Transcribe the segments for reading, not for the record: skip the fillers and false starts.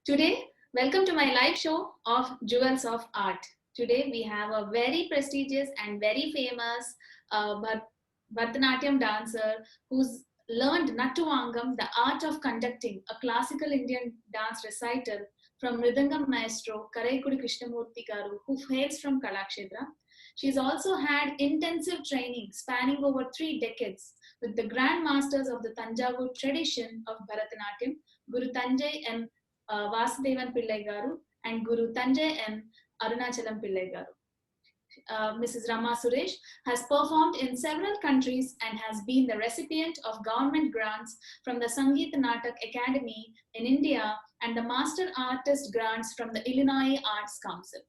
Today, welcome to my live show of Jewels of Art. Today, we have a very prestigious and very famous Bharatanatyam dancer who's learned Nattuvangam, the art of conducting a classical Indian dance recital from Mridangam maestro Karaikudi Krishnamurthy Garu, who hails from Kalakshetra. She's also had intensive training spanning over 3 decades with the Grand Masters of the Tanjavur tradition of Bharatanatyam, Guru Tanjai M. Vasudevan Pillai Garu and Guru Tanjai M. Arunachalam Pillai Garu. Mrs. Rama Suresh has performed in several countries and has been the recipient of government grants from the Sangeet Natak Academy in India and the Master Artist grants from the Illinois Arts Council.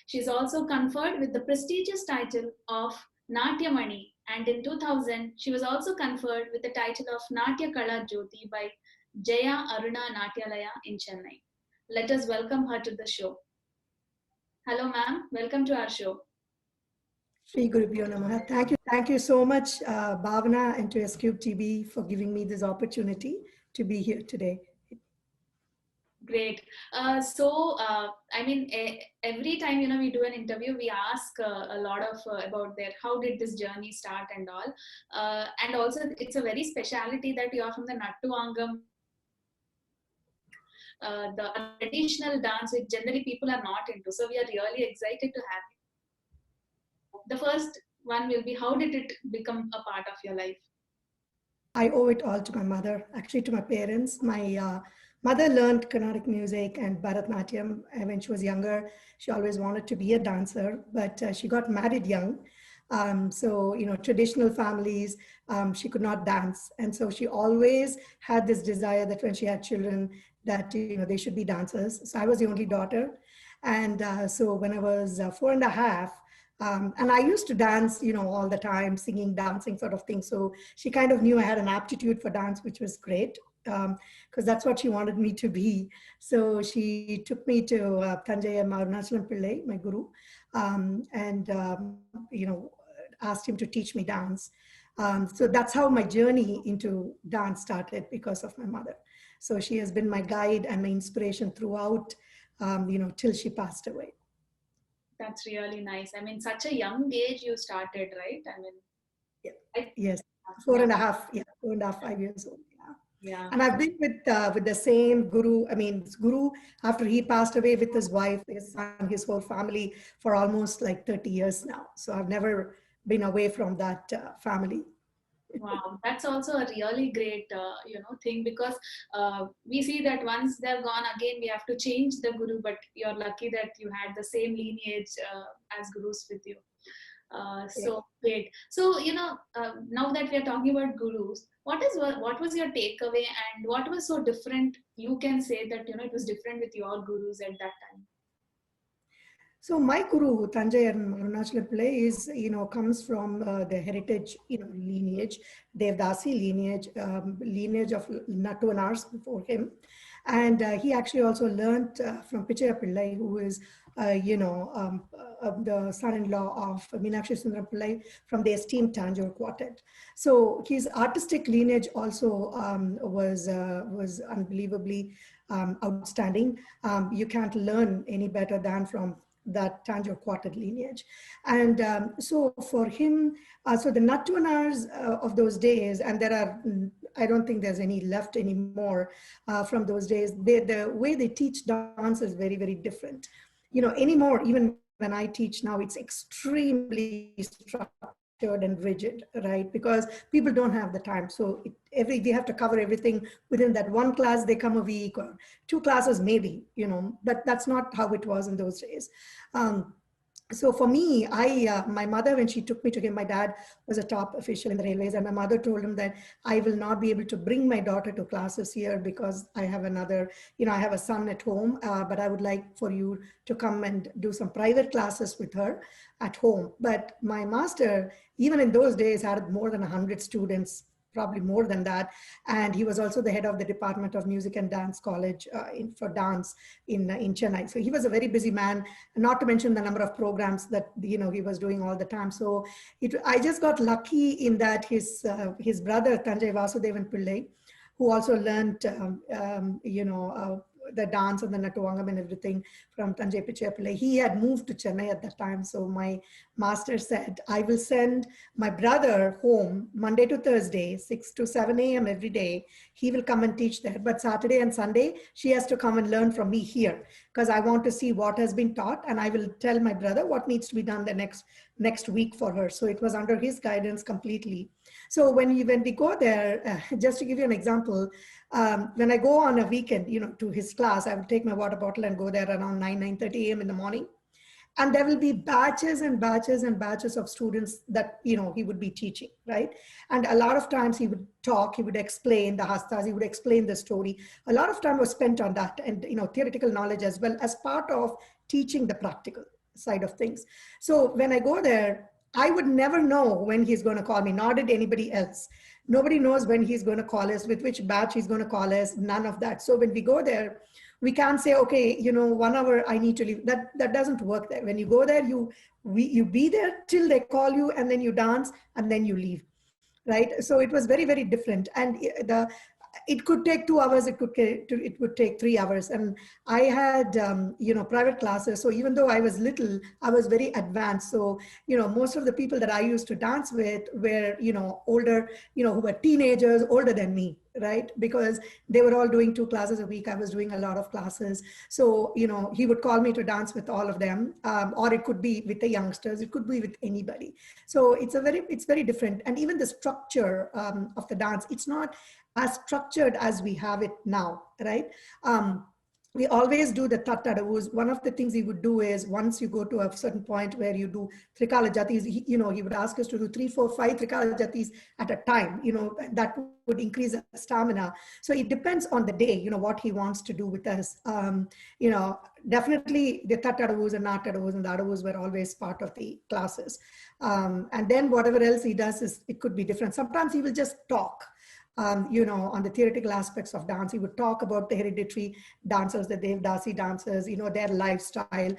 She is also conferred with the prestigious title of Natyamani, and in 2000, she was also conferred with the title of Natya Kala Jyoti by Jaya Aruna Natyalaya in Chennai. Let us welcome her to the show. Hello, ma'am. Welcome to our show. Shri Gurubhyo Namaha. Thank you so much, Bhavana, and to SCUBE TV for giving me this opportunity to be here today. Great. Every time we do an interview, we ask a lot of about how did this journey start and all, and also it's a very speciality that you are from the Nattuvangam, the traditional dance which generally people are not into. So we are really excited to have you. The first one will be, how did it become a part of your life? I owe it all to my mother, actually to my parents. My mother learned Carnatic music and Bharatanatyam when she was younger. She always wanted to be a dancer, but she got married young. Traditional families, she could not dance. And so she always had this desire that when she had children, that they should be dancers. So I was the only daughter. And so when I was 4.5, and I used to dance, all the time, singing, dancing sort of thing. So she kind of knew I had an aptitude for dance, which was great, because that's what she wanted me to be. So she took me to Tanjai M. Arunachalam Pillai, my guru, asked him to teach me dance. So that's how my journey into dance started, because of my mother. So she has been my guide and my inspiration throughout, till she passed away. That's really nice. I mean, such a young age you started, right? I mean, yeah. Yes, 4.5, 5 years old. Yeah. And I've been with the same guru. I mean, guru, after he passed away, with his wife, his son, his whole family, for almost like 30 years now. So I've never been away from that family. Wow, that's also a really great, thing, because we see that once they're gone, again we have to change the guru. But you're lucky that you had the same lineage as gurus with you. So great. So now that we are talking about gurus, what was your takeaway, and what was so different? You can say that it was different with your gurus at that time. So my guru, Tanjai and Arunachalam Pillai, is, comes from the heritage, lineage, Devdasi lineage of Nattuvanars before him. And he actually also learned from Pichaya Pillai, who is, the son-in-law of Meenakshi Sundaram Pillai from the esteemed Tanjore quartet. So his artistic lineage also was unbelievably outstanding. You can't learn any better than from that Tanjore quartet lineage. And so for him, so the Nattuvanars of those days, and there are, I don't think there's any left anymore from those days, the way they teach dance is very, very different. Anymore, even when I teach now, it's extremely structured and rigid, right? Because people don't have the time. So they have to cover everything within that one class. They come a week or 2 classes maybe, but that's not how it was in those days. So for me, my mother, when she took me to him, my dad was a top official in the railways, and my mother told him that I will not be able to bring my daughter to classes here because I have I have a son at home, but I would like for you to come and do some private classes with her at home. But my master, even in those days, had more than 100 students, probably more than that. And he was also the head of the Department of Music and Dance College for dance in Chennai. So he was a very busy man, not to mention the number of programs that he was doing all the time. So I just got lucky in that his brother Tanjai Vasudevan Pillai, who also learned the dance and the Natuvangam and everything from Tanjai Pichapillai. He had moved to Chennai at that time. So my master said, I will send my brother home Monday to Thursday, 6 to 7 a.m. every day. He will come and teach there. But Saturday and Sunday, she has to come and learn from me here because I want to see what has been taught. And I will tell my brother what needs to be done the next week for her. So it was under his guidance completely. So when we go there, just to give you an example, when I go on a weekend, to his class, I will take my water bottle and go there around 9:30 a.m. in the morning. And there will be batches and batches and batches of students that, he would be teaching, right? And a lot of times he would talk, he would explain the hastas, he would explain the story. A lot of time was spent on that and, theoretical knowledge as well as part of teaching the practical side of things. So when I go there, I would never know when he's going to call me, nor did anybody else. Nobody knows when he's going to call us, with which batch he's going to call us, none of that. So when we go there, we can't say, okay, 1 hour I need to leave. That doesn't work there. When you go there, you be there till they call you, and then you dance and then you leave, right? So it was very, very different. And it could take 2 hours, it would take 3 hours. And I had private classes, so even though I was little, I was very advanced. So most of the people that I used to dance with were older, who were teenagers, older than me, right? Because they were all doing 2 classes a week. I was doing a lot of classes. So he would call me to dance with all of them, or it could be with the youngsters, it could be with anybody. So it's very different. And even the structure of the dance, it's not as structured as we have it now, right? We always do the tattadavus. One of the things he would do is, once you go to a certain point where you do trikala jatis, he would ask us to do 3, 4, 5 trikala jatis at a time, that would increase our stamina. So it depends on the day, what he wants to do with us. Definitely the tattadavus and natadavus and the adavus were always part of the classes. And then whatever else he does it could be different. Sometimes he will just talk. On the theoretical aspects of dance. He would talk about the hereditary dancers, the Devdasi dancers, their lifestyle.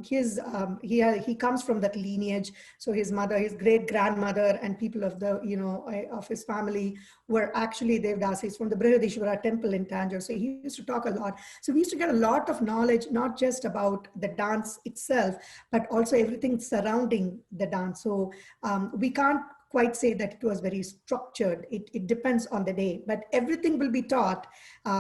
He comes from that lineage. So his mother, his great grandmother, and people of of his family were actually Devdasis from the Brihadishwara temple in Tanjore. So he used to talk a lot. So we used to get a lot of knowledge, not just about the dance itself, but also everything surrounding the dance. So we can't quite say that it was very structured. It depends on the day, but everything will be taught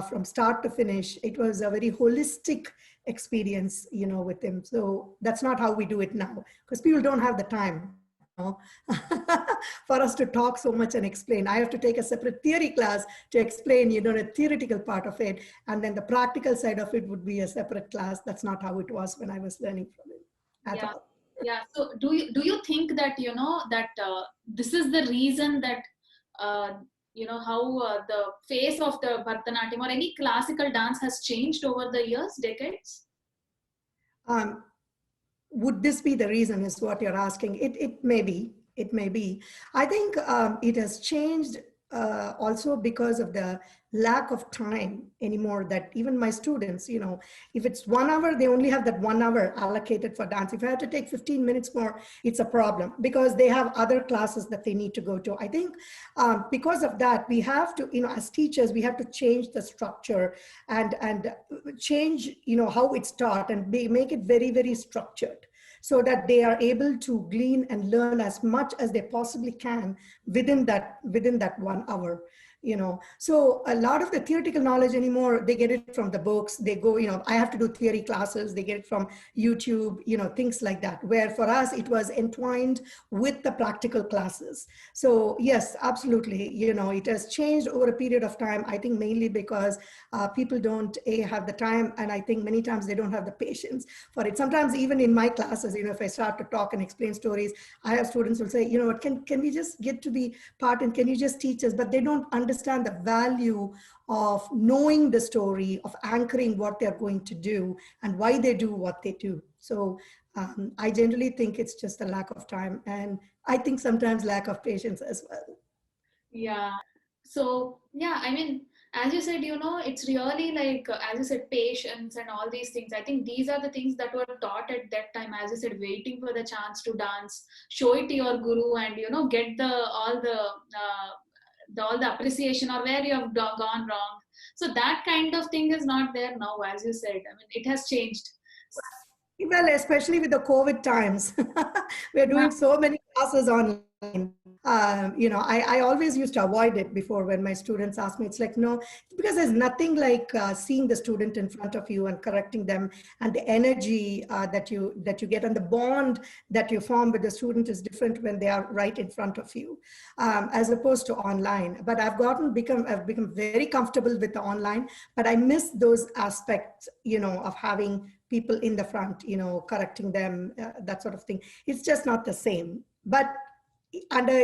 from start to finish. It was a very holistic experience, with him. So that's not how we do it now, because people don't have the time, for us to talk so much and explain. I have to take a separate theory class to explain, the theoretical part of it. And then the practical side of it would be a separate class. That's not how it was when I was learning from him at all. Yeah. So do you think that this is the reason that how the face of the Bharatanatyam or any classical dance has changed over the years, decades? Would this be the reason, is what you're asking? It may be. It may be. I think it has changed also because of the lack of time anymore, that even my students, if it's 1 hour, they only have that 1 hour allocated for dance. If I have to take 15 minutes more, it's a problem, because they have other classes that they need to go to. I think because of that, we have to, as teachers, we have to change the structure and change, how it's taught, and make it very, very structured, so that they are able to glean and learn as much as they possibly can within that 1 hour. So a lot of the theoretical knowledge anymore, they get it from the books. They go, I have to do theory classes, they get it from YouTube, things like that, where for us it was entwined with the practical classes. So yes, absolutely, it has changed over a period of time. I think mainly because people don't have the time, and I think many times they don't have the patience for it. Sometimes even in my classes, if I start to talk and explain stories, I have students who say, what, can we just get to the part, and can you just teach us? But they don't understand the value of knowing the story, of anchoring what they're going to do and why they do what they do. So I generally think it's just a lack of time, and I think sometimes lack of patience as well. Yeah. So yeah, I mean, as you said, it's really like, as you said, patience and all these things. I think these are the things that were taught at that time, as you said, waiting for the chance to dance, show it to your guru, and get the all the all the appreciation or where you have gone wrong. So that kind of thing is not there now, as you said. I mean, it has changed. Well, especially with the COVID times, we're Yeah. doing so many classes online. I always used to avoid it before when my students ask me. It's like, no, because there's nothing like seeing the student in front of you and correcting them, and the energy that you get, and the bond that you form with the student is different when they are right in front of you, as opposed to online. But I've become very comfortable with the online, but I miss those aspects, of having people in the front, correcting them, that sort of thing. It's just not the same. But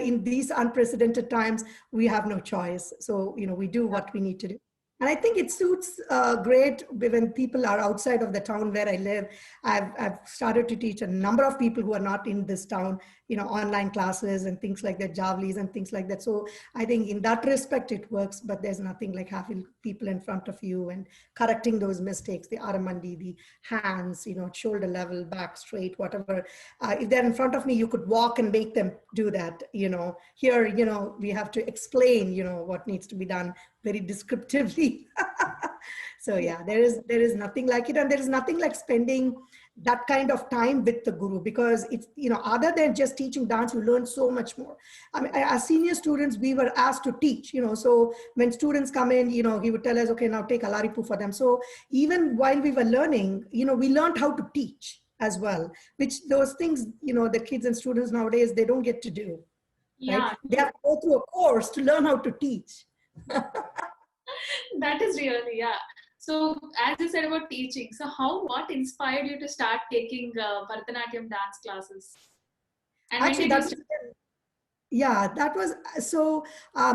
in these unprecedented times, we have no choice. So, we do what we need to do. And I think it suits great when people are outside of the town where I live. I've started to teach a number of people who are not in this town, online classes and things like that, Javlis and things like that. So I think in that respect, it works, but there's nothing like having people in front of you and correcting those mistakes, the aramandi, the hands, shoulder level, back straight, whatever. If they're in front of me, you could walk and make them do that. Here, we have to explain, what needs to be done very descriptively. So yeah, there is nothing like it, and there is nothing like spending that kind of time with the guru, because it's, other than just teaching dance, you learn so much more. I mean, as senior students, we were asked to teach, so when students come in, he would tell us, okay, now take alaripu for them. So even while we were learning, we learned how to teach as well, which those things, the kids and students nowadays, they don't get to do, right? Yeah, They have to go through a course to learn how to teach. that is really, yeah. So as you said about teaching, so what inspired you to start taking Bharatanatyam dance classes? And when Actually, did you that was start? Yeah, that was so.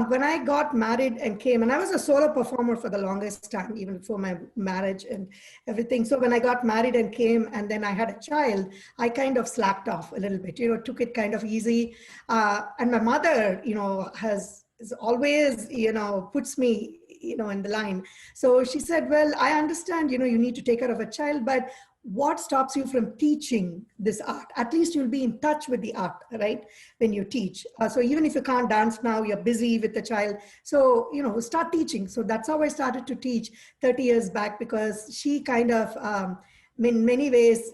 When I got married and came, and I was a solo performer for the longest time, even before my marriage and everything. So when I got married and came, and then I had a child, I kind of slacked off a little bit. Took it kind of easy. And my mother, has always, puts me, in the line. So she said, "Well, I understand. You need to take care of a child, but what stops you from teaching this art? At least you'll be in touch with the art, right? When you teach. So even if you can't dance now, you're busy with the child. So, start teaching." So that's how I started to teach 30 years back, because she kind of, in many ways,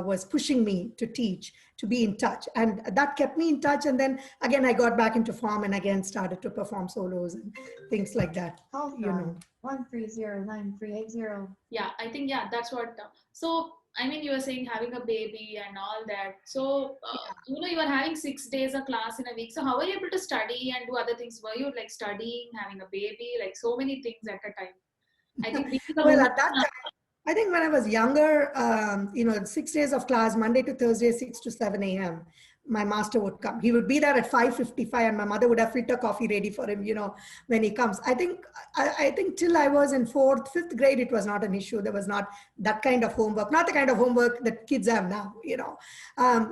was pushing me to teach, to be in touch. And that kept me in touch. And then again, I got back into form and again started to perform solos and things like that. Hold on. 1309380. Yeah, I think, yeah, that's what. So, I mean, you were saying having a baby and all that. So, you were having 6 days a class in a week. So, how were you able to study and do other things? Were you like studying, having a baby, like so many things at a time? I think being a Well, woman. at that time, I think when I was younger, 6 days of class, Monday to Thursday, 6 to 7 a.m., my master would come. He would be there at 5:55, and my mother would have filter coffee ready for him, when he comes. I think till I was in fourth, fifth grade, it was not an issue. There was not that kind of homework, not the kind of homework that kids have now.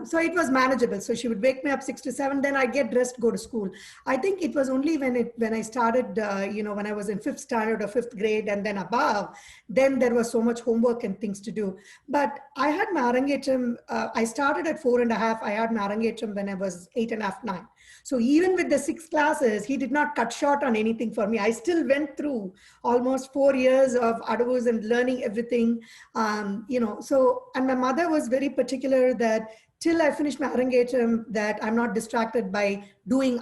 So it was manageable. So she would wake me up 6 to 7, then I get dressed, go to school. I think it was only when I started, when I was in fifth standard or fifth grade and then above, then there was so much homework and things to do. But I had my Arangetam, I started at 4.5. I had my Arangetam when I was 8.5, 9. So even with the 6 classes, he did not cut short on anything for me. I still went through almost 4 years of adavus and learning everything. And my mother was very particular that till I finished my Arangetam, that I'm not distracted by doing,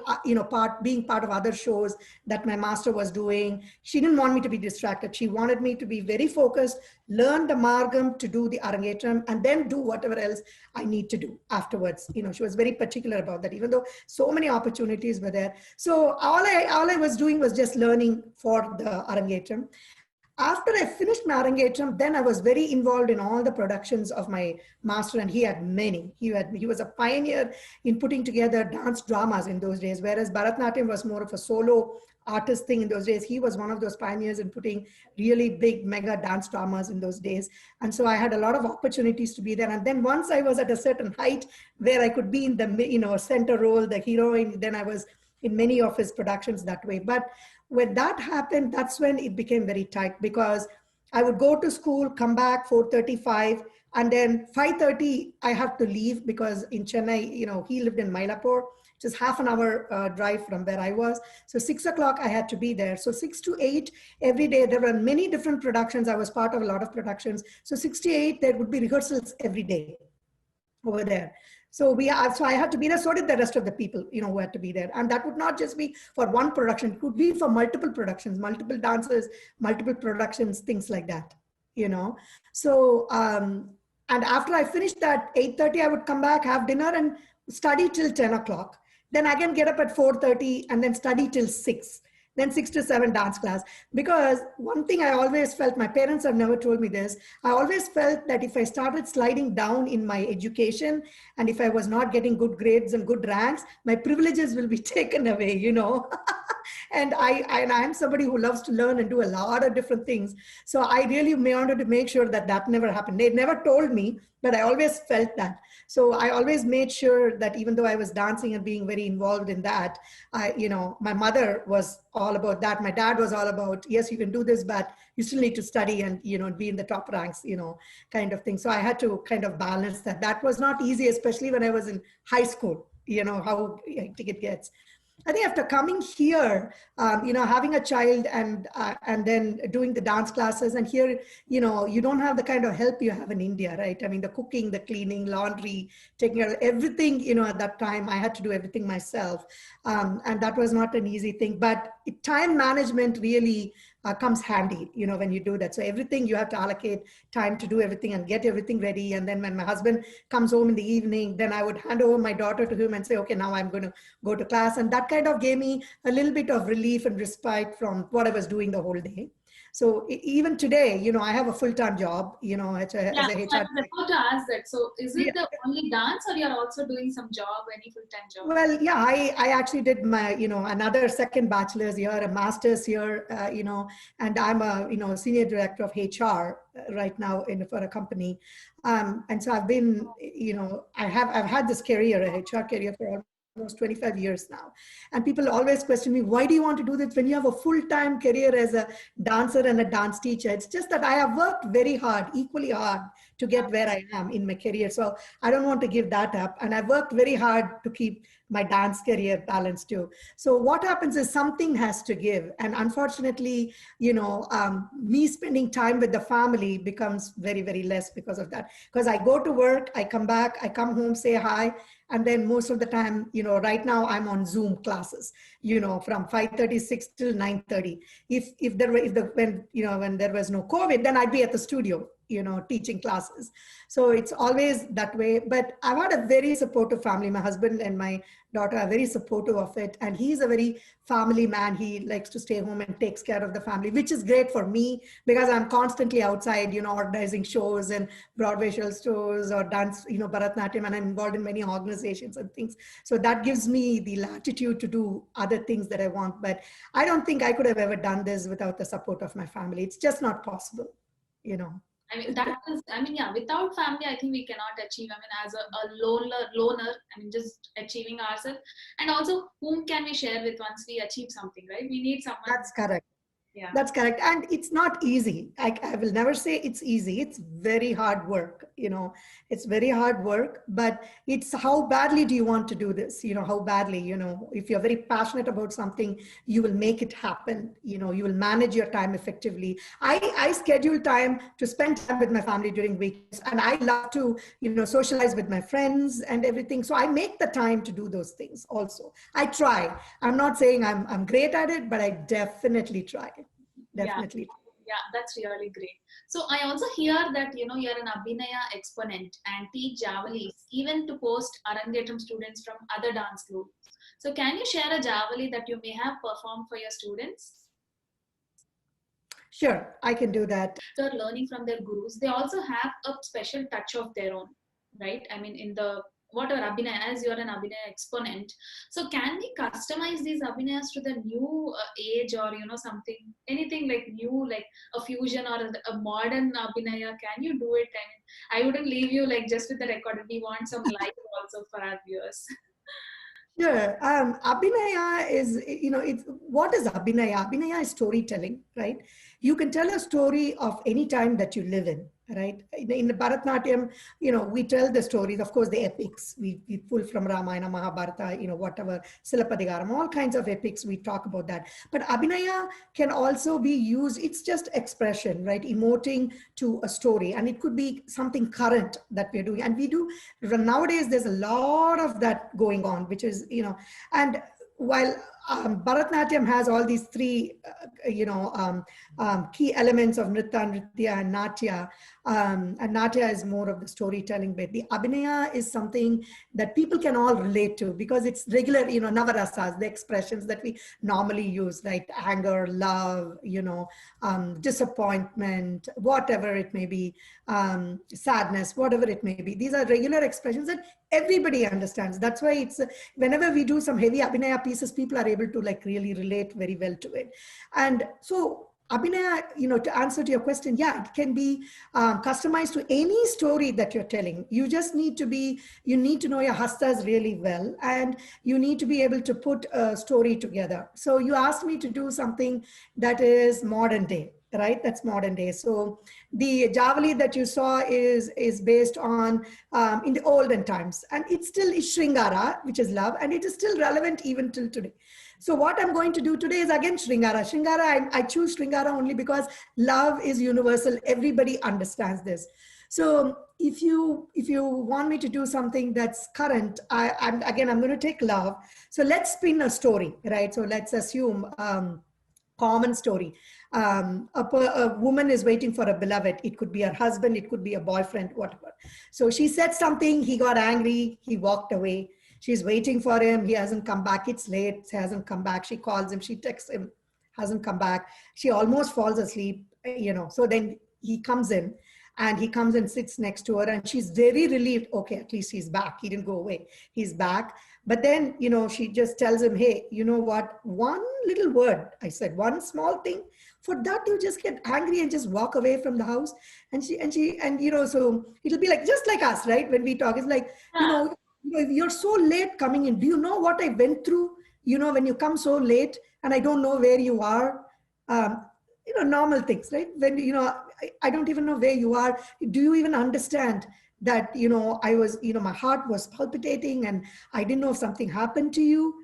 being part of other shows that my master was doing. She didn't want me to be distracted. She wanted me to be very focused, learn the margam to do the Arangetam, and then do whatever else I need to do afterwards. She was very particular about that, even though so many opportunities were there. So all I was doing was just learning for the Arangetam. After I finished my Arangetam, then I was very involved in all the productions of my master, and he had many. He was a pioneer in putting together dance dramas in those days, whereas Bharatanatyam was more of a solo artist thing in those days. He was one of those pioneers in putting really big mega dance dramas in those days. And so I had a lot of opportunities to be there. And then once I was at a certain height where I could be in the center role, the heroine, then I was in many of his productions that way. But when that happened, that's when it became very tight, because I would go to school, come back 4:35, and then 5:30 I have to leave, because in Chennai, he lived in Mylapore just half an hour drive from where I was. So 6 o'clock I had to be there. So 6 to 8 every day. There were many different productions. I was part of a lot of productions. So 6 to 8, there would be rehearsals every day over there. So I had to be there. So did the rest of the people, who had to be there. And that would not just be for one production. It could be for multiple productions, multiple dancers, multiple productions, things like that, So, and after I finished that 8:30, I would come back, have dinner and study till 10 o'clock. Then again, get up at 4:30 and then study till 6. Then 6 to 7 dance class. Because one thing I always felt, my parents have never told me this, I always felt that if I started sliding down in my education and if I was not getting good grades and good ranks, my privileges will be taken away, And I'm somebody who loves to learn and do a lot of different things. So I really wanted to make sure that that never happened. They never told me, but I always felt that. So I always made sure that even though I was dancing and being very involved in that, my mother was all about that. My dad was all about, yes, you can do this, but you still need to study and, be in the top ranks, kind of thing. So I had to kind of balance that. That was not easy, especially when I was in high school, how hectic it gets. I think after coming here, having a child and then doing the dance classes, and here, you don't have the kind of help you have in India, right? I mean, the cooking, the cleaning, laundry, taking care of everything, at that time, I had to do everything myself. And that was not an easy thing, but time management really comes handy, when you do that. So everything you have to allocate time to do everything and get everything ready. And then when my husband comes home in the evening, then I would hand over my daughter to him and say, okay, now I'm going to go to class. And that kind of gave me a little bit of relief and respite from what I was doing the whole day. So even today, I have a full-time job, as a Yeah, so I HR. was about to ask that. So is it the only dance or you're also doing some job, any full-time job? Well, yeah, I actually did my, another second bachelor's here, a master's here, and I'm a, senior director of HR right now for a company. And so I've been, I've had this career, a HR career for almost 25 years now. And people always question me, why do you want to do this when you have a full-time career as a dancer and a dance teacher? It's just that I have worked very hard, equally hard to get where I am in my career. So I don't want to give that up. And I've worked very hard to keep my dance career balanced too. So what happens is something has to give. And unfortunately, me spending time with the family becomes very, very less because of that. Because I go to work, I come back, I come home, say hi. And then most of the time, right now I'm on Zoom classes, from 5:36 till 9:30. When there was no COVID, then I'd be at the studio, teaching classes. So it's always that way. But I've had a very supportive family. My husband and my daughter are very supportive of it. And he's a very family man. He likes to stay home and takes care of the family, which is great for me because I'm constantly outside, organizing shows and Broadway shows or dance, Bharatanatyam, and I'm involved in many organizations and things. So that gives me the latitude to do other things that I want. But I don't think I could have ever done this without the support of my family. It's just not possible, I mean, yeah, without family, I think we cannot achieve. I mean, as a loner, I mean, just achieving ourselves. And also, whom can we share with once we achieve something, right? We need someone. That's correct. Yeah. That's correct. And it's not easy. I will never say it's easy. It's very hard work, it's very hard work, but it's how badly do you want to do this? How badly, if you're very passionate about something, you will make it happen. You will manage your time effectively. I schedule time to spend time with my family during weekends, and I love to, socialize with my friends and everything. So I make the time to do those things also. I try. I'm not saying I'm great at it, but I definitely try. Definitely. Yeah, that's really great. So I also hear that, you're an Abhinaya exponent and teach Javalis, even to post Arangetram students from other dance groups. So can you share a Javali that you may have performed for your students? Sure, I can do that. They're learning from their gurus. They also have a special touch of their own, right? I mean, in the whatever Abhinaya, as you're an Abhinaya exponent. So can we customize these Abhinayas to the new age or, something, anything like new, like a fusion or a modern Abhinaya? Can you do it? I mean, I wouldn't leave you like just with the record. We want some live also for our viewers. Sure. Abhinaya is, what is Abhinaya? Abhinaya is storytelling, right? You can tell a story of any time that you live in. right? In the Bharatanatyam, we tell the stories, of course, the epics. We pull from Ramayana, Mahabharata, whatever, Silapadigaram, all kinds of epics, we talk about that. But Abhinaya can also be used, it's just expression, right? Emoting to a story. And it could be something current that we're doing. And we do, nowadays, there's a lot of that going on, which is, and while Bharatanatyam has all these three, key elements of Nritya, and Natya. And Natya is more of the storytelling bit. The Abhinaya is something that people can all relate to because it's regular, Navarasas, the expressions that we normally use, right? Anger, love, disappointment, whatever it may be, sadness, whatever it may be. These are regular expressions that everybody understands. That's why it's, whenever we do some heavy Abhinaya pieces, people are able to like really relate very well to it. And so Abhinaya, to answer to your question, yeah, it can be customized to any story that you're telling. You just need to you need to know your hastas really well, and you need to be able to put a story together. So you asked me to do something that is modern day, right? That's modern day. So the Javali that you saw is based on in the olden times, and it still is Shringara, which is love, and it is still relevant even till today. So what I'm going to do today is again Shringara. Shringara, I choose Shringara only because love is universal. Everybody understands this. So if you want me to do something that's current, I'm going to take love. So let's spin a story, right? So let's assume common story. A woman is waiting for a beloved. It could be her husband, it could be a boyfriend, whatever. So she said something, he got angry, he walked away. She's waiting for him. He hasn't come back. It's late. He hasn't come back. She calls him. She texts him. Hasn't come back. She almost falls asleep, So then he comes in and he comes and sits next to her and she's very relieved. Okay, at least he's back. He didn't go away. He's back. But then, she just tells him, hey, you know what? One little word, I said, one small thing. For that, you just get angry and just walk away from the house. And so it'll be like, just like us, right? When we talk, it's like, you're so late coming in. Do you know what I went through? When you come so late and I don't know where you are, normal things, right? When, I don't even know where you are. Do you even understand that, I was, my heart was palpitating and I didn't know if something happened to you.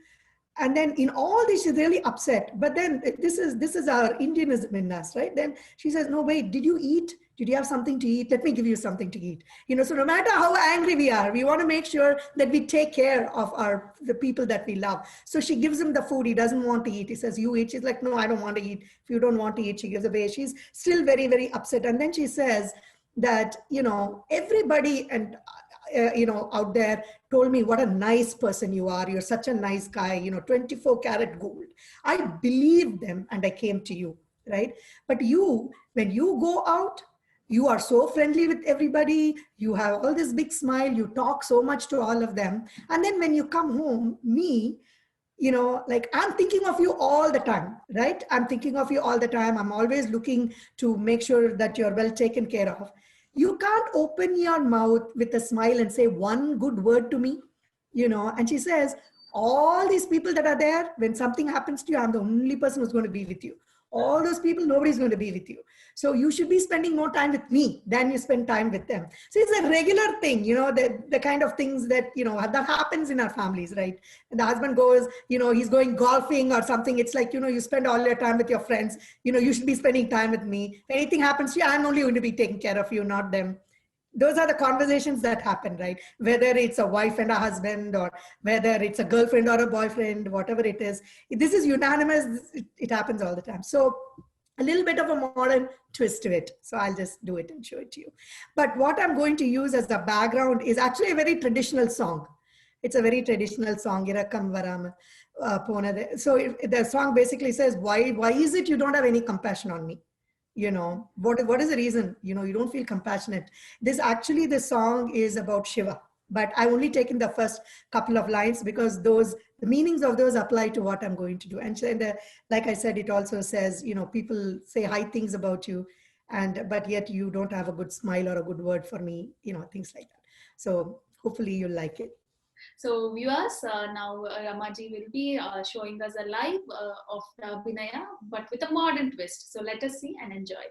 And then in all this, she's really upset. But then this is our Indianism in us, right? Then she says, no, wait, did you eat? Did you have something to eat? Let me give you something to eat. So no matter how angry we are, we want to make sure that we take care of the people that we love. So she gives him the food. He doesn't want to eat. He says, you eat. She's like, no, I don't want to eat. If you don't want to eat, she gives away. She's still very, very upset. And then she says that, everybody and out there told me what a nice person you are. You're such a nice guy, 24 karat gold. I believed them and I came to you, right? But you, when you go out, you are so friendly with everybody. You have all this big smile. You talk so much to all of them. And then when you come home, me, like I'm thinking of you all the time, right? I'm thinking of you all the time. I'm always looking to make sure that you're well taken care of. You can't open your mouth with a smile and say one good word to me, And she says, all these people that are there, when something happens to you, I'm the only person who's going to be with you. All those people, nobody's going to be with you. So you should be spending more time with me than you spend time with them. So it's a regular thing, the kind of things that, that happens in our families, right? And the husband goes, he's going golfing or something. It's like, you spend all your time with your friends. You should be spending time with me. If anything happens to you, I'm only going to be taking care of you, not them. Those are the conversations that happen, right? Whether it's a wife and a husband or whether it's a girlfriend or a boyfriend, whatever it is, this is unanimous. It happens all the time. So a little bit of a modern twist to it. So I'll just do it and show it to you. But what I'm going to use as a background is actually a very traditional song. It's a very traditional song. Irakam Varam Pona. So the song basically says, why is it you don't have any compassion on me? What is the reason, you don't feel compassionate? The song is about Shiva, but I've only taken the first couple of lines because the meanings of those apply to what I'm going to do. And like I said, it also says, people say high things about you, but yet you don't have a good smile or a good word for me, things like that. So hopefully you'll like it. So viewers, now Ramaji will be showing us a live of the Abhinaya, but with a modern twist. So let us see and enjoy.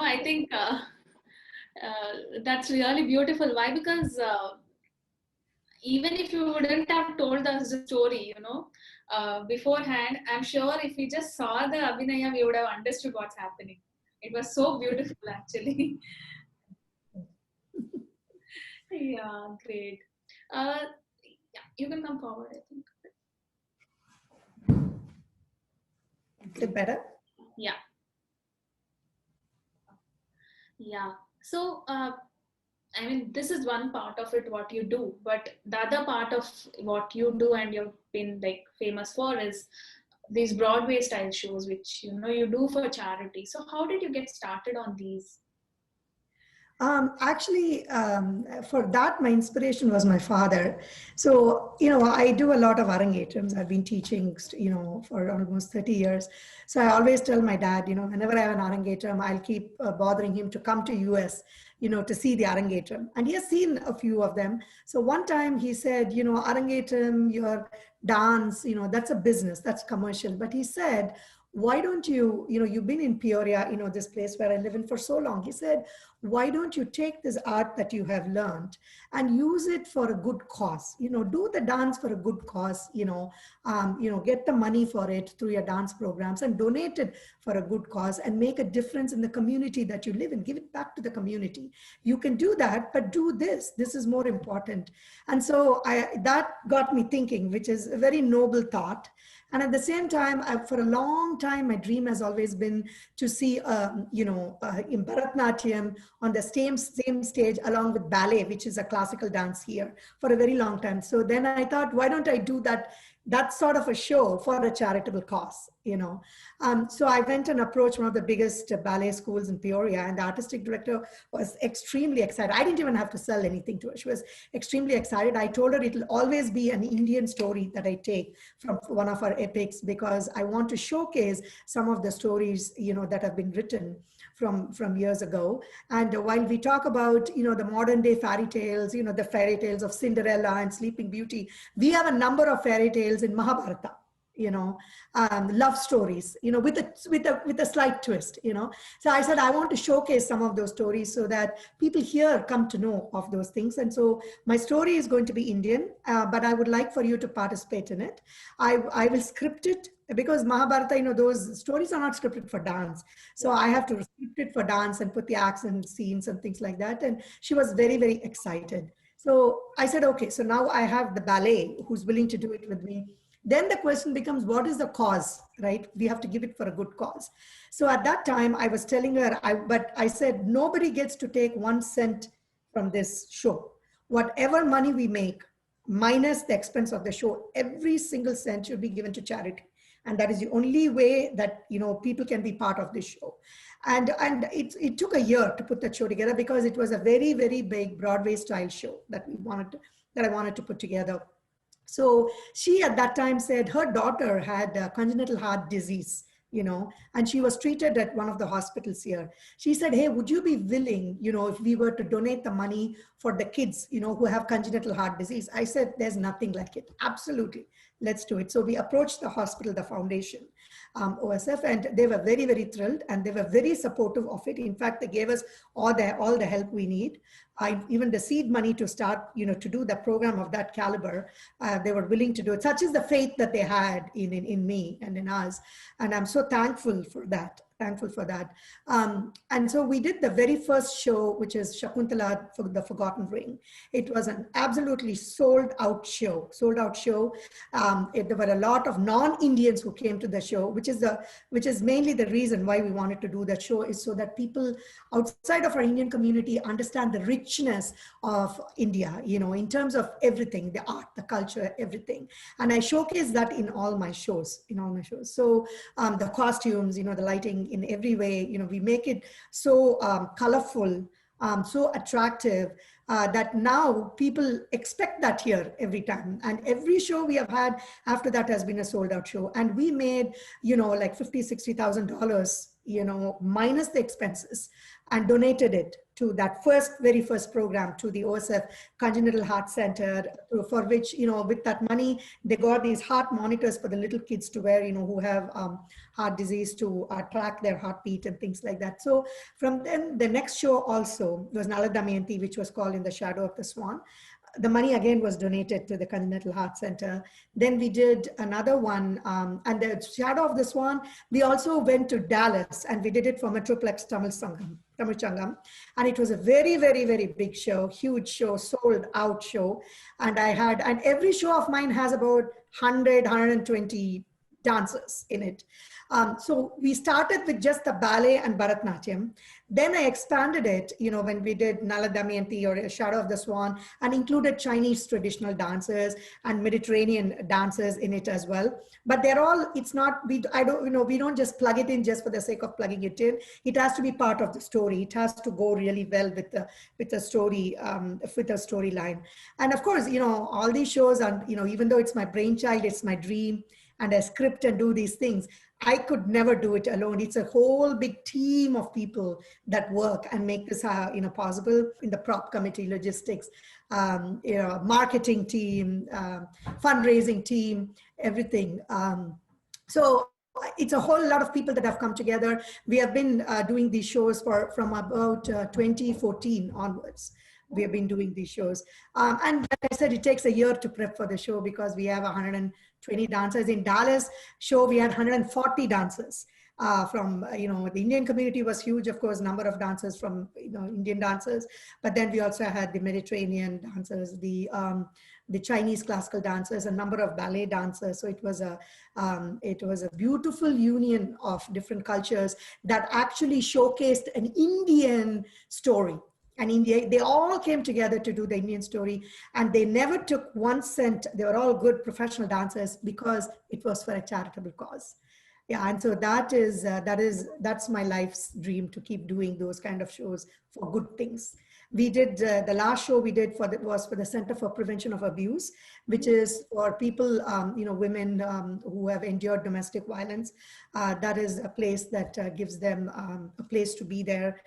I think that's really beautiful. Why? Because even if you wouldn't have told us the story, beforehand, I'm sure if we just saw the Abhinaya, we would have understood what's happening. It was so beautiful, actually. Yeah, great. Yeah, you can come forward, I think. Is it better? Yeah, yeah. So, I mean, this is one part of it, what you do, but the other part of what you do and you've been like famous for is these Broadway style shows, which you do for charity. So, how did you get started on these? Actually, for that, my inspiration was my father. So, I do a lot of arangetrams. I've been teaching, for almost 30 years. So I always tell my dad, whenever I have an arangetram, I'll keep bothering him to come to US, to see the arangetram. And he has seen a few of them. So one time he said, arangetram, your dance, that's a business, that's commercial. But he said, why don't you, you've been in Peoria, this place where I live in for so long. He said, why don't you take this art that you have learned and use it for a good cause? Do the dance for a good cause. Get the money for it through your dance programs and donate it for a good cause and make a difference in the community that you live in. Give it back to the community. You can do that, but do this. This is more important. And so that got me thinking, which is a very noble thought. And at the same time, for a long time, my dream has always been to see, in Bharatanatyam on the same stage along with ballet, which is a classical dance here for a very long time. So then I thought, why don't I do that sort of a show for a charitable cause. So I went and approached one of the biggest ballet schools in Peoria, and the artistic director was extremely excited. I didn't even have to sell anything to her. She was extremely excited. I told her it'll always be an Indian story that I take from one of our epics, because I want to showcase some of the stories, that have been written from years ago. And while we talk about, the modern day fairy tales, the fairy tales of Cinderella and Sleeping Beauty, we have a number of fairy tales in Mahabharata, love stories, with a slight twist. So I said, I want to showcase some of those stories so that people here come to know of those things. And so my story is going to be Indian, but I would like for you to participate in it. I will script it, because Mahabharata, those stories are not scripted for dance. So I have to script it for dance and put the accent scenes and things like that. And she was very, very excited. So I said, okay, so now I have the ballet who's willing to do it with me. Then the question becomes, what is the cause, right? We have to give it for a good cause. So at that time, I was telling her, but I said, nobody gets to take 1 cent from this show. Whatever money we make, minus the expense of the show, every single cent should be given to charity. And that is the only way that, people can be part of this show. And it took a year to put that show together, because it was a very, very big Broadway-style show that I wanted to put together. So she at that time said her daughter had a congenital heart disease, and she was treated at one of the hospitals here. She said, hey, would you be willing, if we were to donate the money for the kids, who have congenital heart disease? I said, there's nothing like it. Absolutely. Let's do it. So we approached the hospital, the foundation, OSF, and they were very, very thrilled, and they were very supportive of it. In fact, they gave us all the help we need. Even the seed money to start, to do the program of that caliber, they were willing to do it. Such is the faith that they had in me and in us. And I'm so thankful for that. And so we did the very first show, which is Shakuntala for the Forgotten Ring. It was an absolutely sold out show. There were a lot of non-Indians who came to the show, which is mainly the reason why we wanted to do that show, is so that people outside of our Indian community understand the richness of India, in terms of everything, the art, the culture, everything. And I showcase that in all my shows. So the costumes, the lighting, in every way, we make it so colorful, so attractive, that now people expect that here every time. And every show we have had after that has been a sold out show. And we made, like $50,000-$60,000, minus the expenses, and donated it to that very first program, to the OSF Congenital Heart Center, for which, with that money, they got these heart monitors for the little kids to wear, who have heart disease, to track their heartbeat and things like that. So from then, the next show also was Nala Damayanti, which was called In the Shadow of the Swan. the money again was donated to the Continental Heart Center. Then we did another one, and the shadow of the swan, we also went to Dallas and we did it for Metroplex Tamil Sangam. And it was a very, very, very big show, huge show, sold out show. And and every show of mine has about 100, 120 dancers in it. So we started with just the ballet and Bharatanatyam. Then I expanded it, when we did Nala Damayanti or Shadow of the Swan, and included Chinese traditional dancers and Mediterranean dancers in it as well. But they're all, it's not, we don't just plug it in just for the sake of plugging it in. It has to be part of the story. It has to go really well with the story, with the storyline. And of course, all these shows, and even though it's my brainchild, it's my dream, and I script and do these things, I could never do it alone. It's a whole big team of people that work and make this possible, in the prop committee, logistics, marketing team, fundraising team, everything. So it's a whole lot of people that have come together. We have been doing these shows from about 2014 onwards. We have been doing these shows. And like I said, it takes a year to prep for the show because we have 120 dancers. In Dallas show, we had 140 dancers. From, the Indian community was huge, of course, number of dancers from, Indian dancers. But then we also had the Mediterranean dancers, the Chinese classical dancers, a number of ballet dancers. So it was a beautiful union of different cultures that actually showcased an Indian story. And India, they all came together to do the Indian story, and they never took 1 cent. They were all good professional dancers because it was for a charitable cause. Yeah, and so that's my life's dream, to keep doing those kind of shows for good things. We did the last show we did was for the Center for Prevention of Abuse, which is for people, women who have endured domestic violence. That is a place that gives them a place to be there,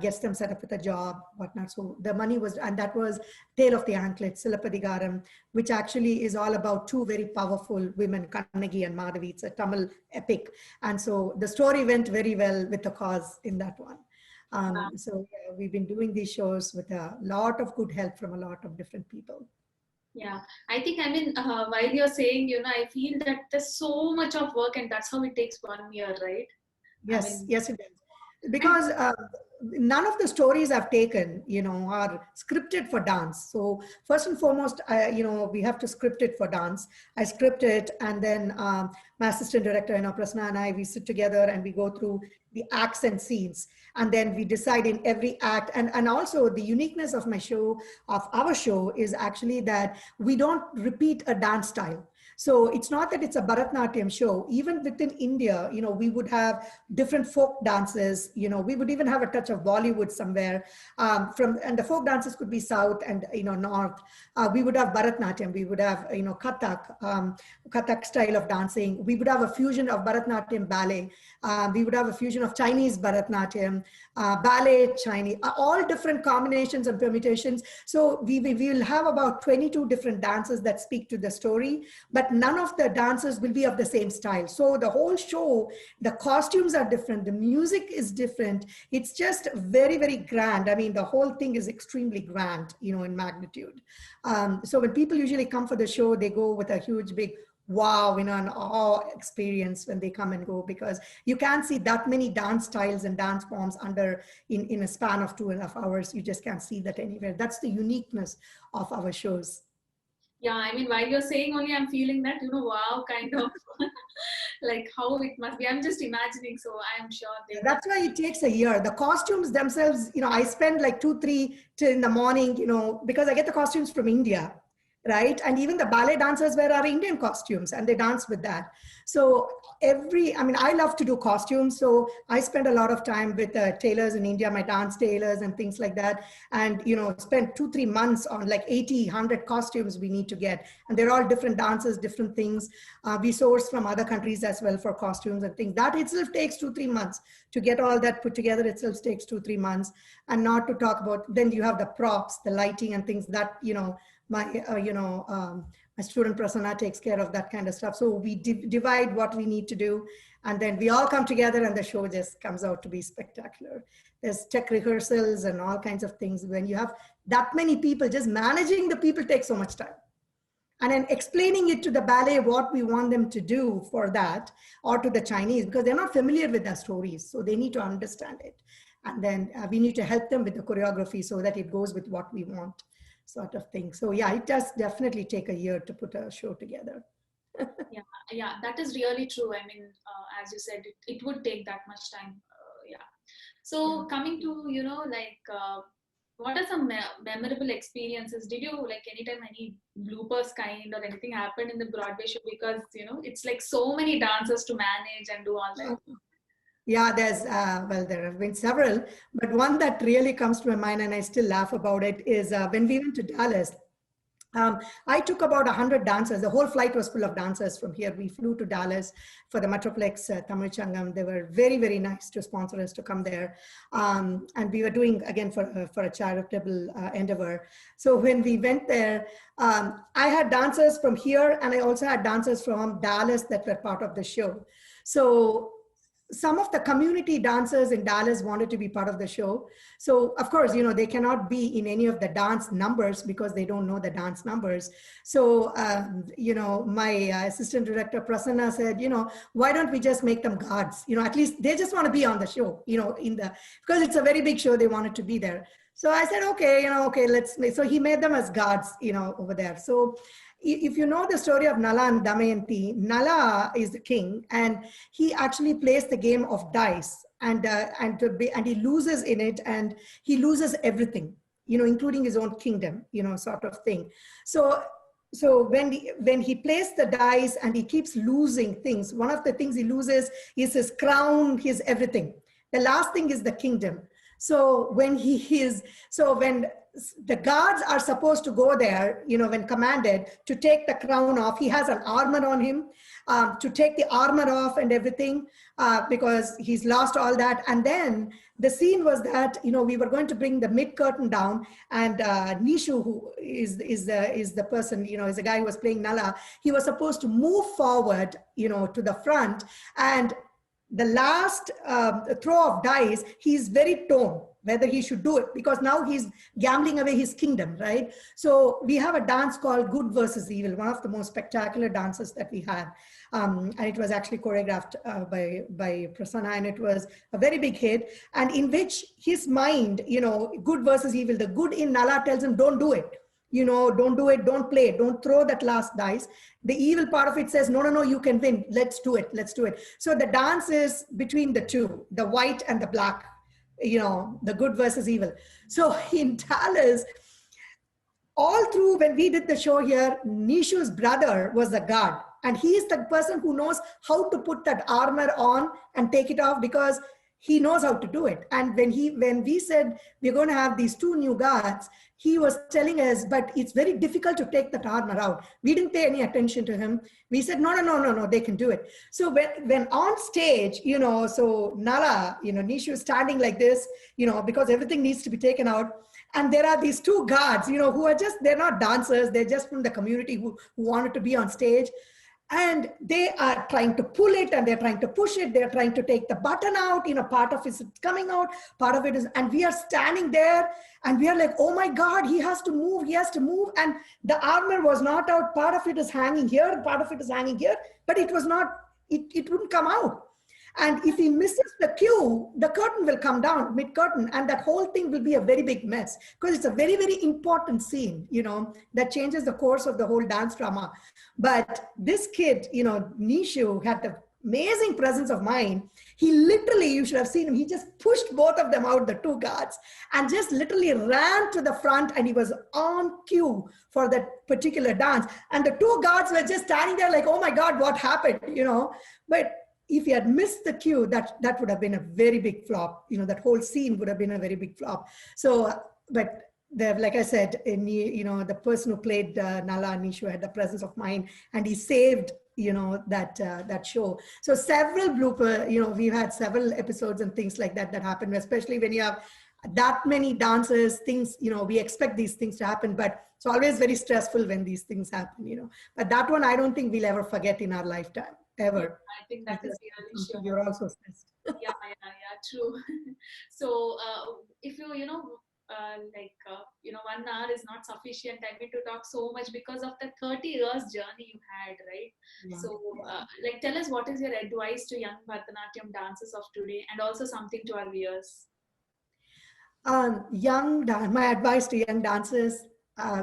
gets them set up with a job, whatnot. So the money was, and that was Tale of the Anklet, Silapadigaram, which actually is all about two very powerful women, Kannagi and Madhavi. It's a Tamil epic. And so the story went very well with the cause in that one. So yeah, we've been doing these shows with a lot of good help from a lot of different people. Yeah, I think, while you're saying, I feel that there's so much of work, and that's how it takes 1 year, right? Yes, yes, it is. Because none of the stories I've taken, are scripted for dance. So first and foremost, we have to script it for dance. I script it, and then my assistant director, Prasanna, and I, we sit together and we go through the acts and scenes. And then we decide in every act. And also the uniqueness of our show is actually that we don't repeat a dance style. So it's not that it's a Bharatanatyam show. Even within India, we would have different folk dances. We would even have a touch of Bollywood somewhere. And the folk dances could be South and North. We would have Bharatanatyam. We would have Kathak style of dancing. We would have a fusion of Bharatanatyam ballet. We would have a fusion of Chinese Bharatanatyam, ballet, Chinese, all different combinations and permutations. So we will have about 22 different dances that speak to the story, but none of the dances will be of the same style. So the whole show, the costumes are different, the music is different. It's just very, very grand. I mean, the whole thing is extremely grand, in magnitude. So when people usually come for the show, they go with a huge, big wow, an awe experience when they come and go, because you can't see that many dance styles and dance forms in a span of 2.5 hours. You just can't see that anywhere. That's the uniqueness of our shows. Yeah, while you're saying only, I'm feeling that, wow, kind of like how it must be. I'm just imagining, so I'm sure that's why it takes a year. The costumes themselves, I spend like 2-3 till in the morning, because I get the costumes from India. Right. And even the ballet dancers wear our Indian costumes and they dance with that. So I love to do costumes. So I spend a lot of time with tailors in India, my dance tailors and things like that. And, spend 2-3 months on like 80-100 costumes we need to get. And they're all different dances, different things. We source from other countries as well for costumes and things. That itself takes 2-3 months to get all that put together. Itself takes 2-3 months. And not to talk about, then you have the props, the lighting and things that, My student Prasanna takes care of that kind of stuff. So we divide what we need to do, and then we all come together and the show just comes out to be spectacular. There's tech rehearsals and all kinds of things. When you have that many people, just managing the people takes so much time. And then explaining it to the ballet what we want them to do for that, or to the Chinese, because they're not familiar with their stories. So they need to understand it. And then we need to help them with the choreography so that it goes with what we want, sort of thing. So yeah, it does definitely take a year to put a show together. Yeah, that is really true. I mean, as you said, it would take that much time. Yeah. So coming to, what are some memorable experiences? Did you like anytime any bloopers kind or anything happened in the Broadway show? Because, it's like so many dancers to manage and do all that. Yeah, well, there have been several, but one that really comes to my mind and I still laugh about it is when we went to Dallas. I took about 100 dancers. The whole flight was full of dancers from here. We flew to Dallas for the Metroplex Tamil Changam. They were very, very nice to sponsor us to come there. And we were doing, again, for a charitable endeavor. So when we went there, I had dancers from here, and I also had dancers from Dallas that were part of the show. So some of the community dancers in Dallas wanted to be part of the show. So of course, they cannot be in any of the dance numbers because they don't know the dance numbers. So, my assistant director Prasanna said, why don't we just make them guards? At least they just want to be on the show, because it's a very big show, they wanted to be there. So I said, okay, so he made them as guards, over there. So if you know the story of Nala and Damayanti, Nala is the king, and he actually plays the game of dice, and he loses in it, and he loses everything, including his own kingdom, sort of thing. So when he plays the dice and he keeps losing things, one of the things he loses is his crown, his everything. The last thing is the kingdom. So when when the guards are supposed to go there, when commanded to take the crown off, he has an armor on him, to take the armor off and everything, because he's lost all that. And then the scene was that, we were going to bring the mid curtain down, and Nishu, who is the person, is the guy who was playing Nala, he was supposed to move forward, to the front, and the last throw of dice, he's very torn whether he should do it, because now he's gambling away his kingdom, right? So we have a dance called Good versus Evil, one of the most spectacular dances that we had. And it was actually choreographed by Prasanna, and it was a very big hit, and in which his mind, good versus evil, the good in Nala tells him, don't do it. Don't do it, don't play, don't throw that last dice. The evil part of it says, no, you can win. Let's do it. So the dance is between the two, the white and the black, the good versus evil. So in Dallas, all through when we did the show here, Nishu's brother was the guard. And he is the person who knows how to put that armor on and take it off, because he knows how to do it. And when we said we're going to have these two new guards, he was telling us, but it's very difficult to take that armor out. We didn't pay any attention to him. We said, no, they can do it. So when on stage, so Nala, Nishu is standing like this, because everything needs to be taken out. And there are these two guards, who are they're not dancers. They're just from the community who wanted to be on stage. And they are trying to pull it, and they're trying to push it. They're trying to take the button out. Part of it is coming out, part of it is, and we are standing there and we are like, oh my God, he has to move. And the armor was not out. Part of it is hanging here, part of it is hanging here, but it was not, it wouldn't come out. And if he misses the cue, the curtain will come down, mid-curtain, and that whole thing will be a very big mess, because it's a very, very important scene, that changes the course of the whole dance drama. But this kid, Nishu, had the amazing presence of mind. He literally, you should have seen him, he just pushed both of them out, the two guards, and just literally ran to the front, and he was on cue for that particular dance. And the two guards were just standing there like, oh my God, what happened, But if he had missed the cue, that would have been a very big flop. That whole scene would have been a very big flop. So, but like I said, the person who played Nala and Nishu had the presence of mind, and he saved, that show. So several blooper, we've had several episodes and things like that happened, especially when you have that many dancers, things, we expect these things to happen, but it's always very stressful when these things happen. But that one, I don't think we'll ever forget in our lifetime, Yeah, ever. I think that is really sure. You're also stressed. True. So, if you, 1 hour is not sufficient. I mean, to talk so much because of the 30 years journey you had, right? Yeah, So, yeah. tell us what is your advice to young Bharatanatyam dancers of today, and also something to our viewers. My advice to young dancers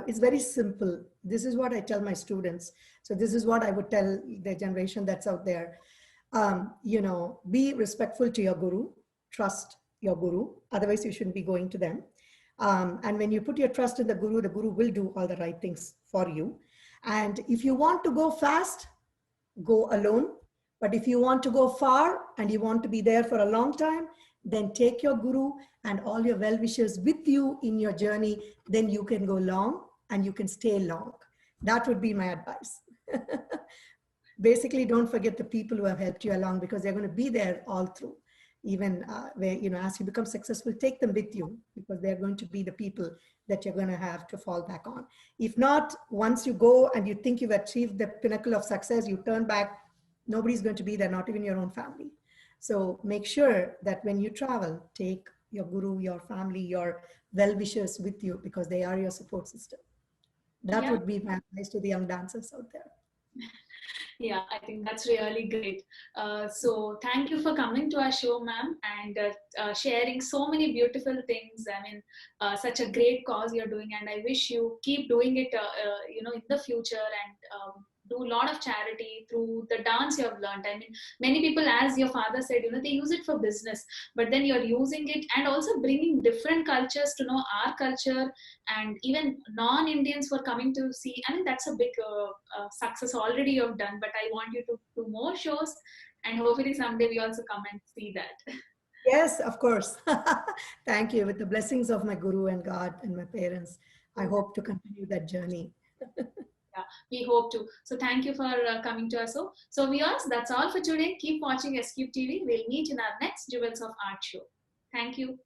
is very simple. This is what I tell my students. So this is what I would tell the generation that's out there. Be respectful to your guru, trust your guru. Otherwise, you shouldn't be going to them. And when you put your trust in the guru will do all the right things for you. And if you want to go fast, go alone. But if you want to go far and you want to be there for a long time, then take your guru and all your well-wishers with you in your journey. Then you can go long and you can stay long. That would be my advice. Basically, don't forget the people who have helped you along, because they're going to be there all through. Even as you become successful, take them with you, because they're going to be the people that you're going to have to fall back on. If not, once you go and you think you've achieved the pinnacle of success, you turn back, nobody's going to be there, not even your own family. So make sure that when you travel, take your guru, your family, your well-wishers with you, because they are your support system. That would be my advice to the young dancers out there. Yeah, I think that's really great. So thank you for coming to our show, ma'am, and sharing so many beautiful things. I mean, such a great cause you're doing, and I wish you keep doing it, in the future, and do a lot of charity through the dance you have learned. I mean, many people, as your father said, they use it for business, but then you're using it and also bringing different cultures to know our culture, and even non-Indians were coming to see. I mean, that's a big success already you've done, but I want you to do more shows, and hopefully someday we also come and see that. Yes, of course. Thank you. With the blessings of my guru and God and my parents, I hope to continue that journey. Yeah, we hope to. So thank you for coming to us. So viewers, that's all for today. Keep watching SCUBE TV. We'll meet in our next Jewels of Art show. Thank you.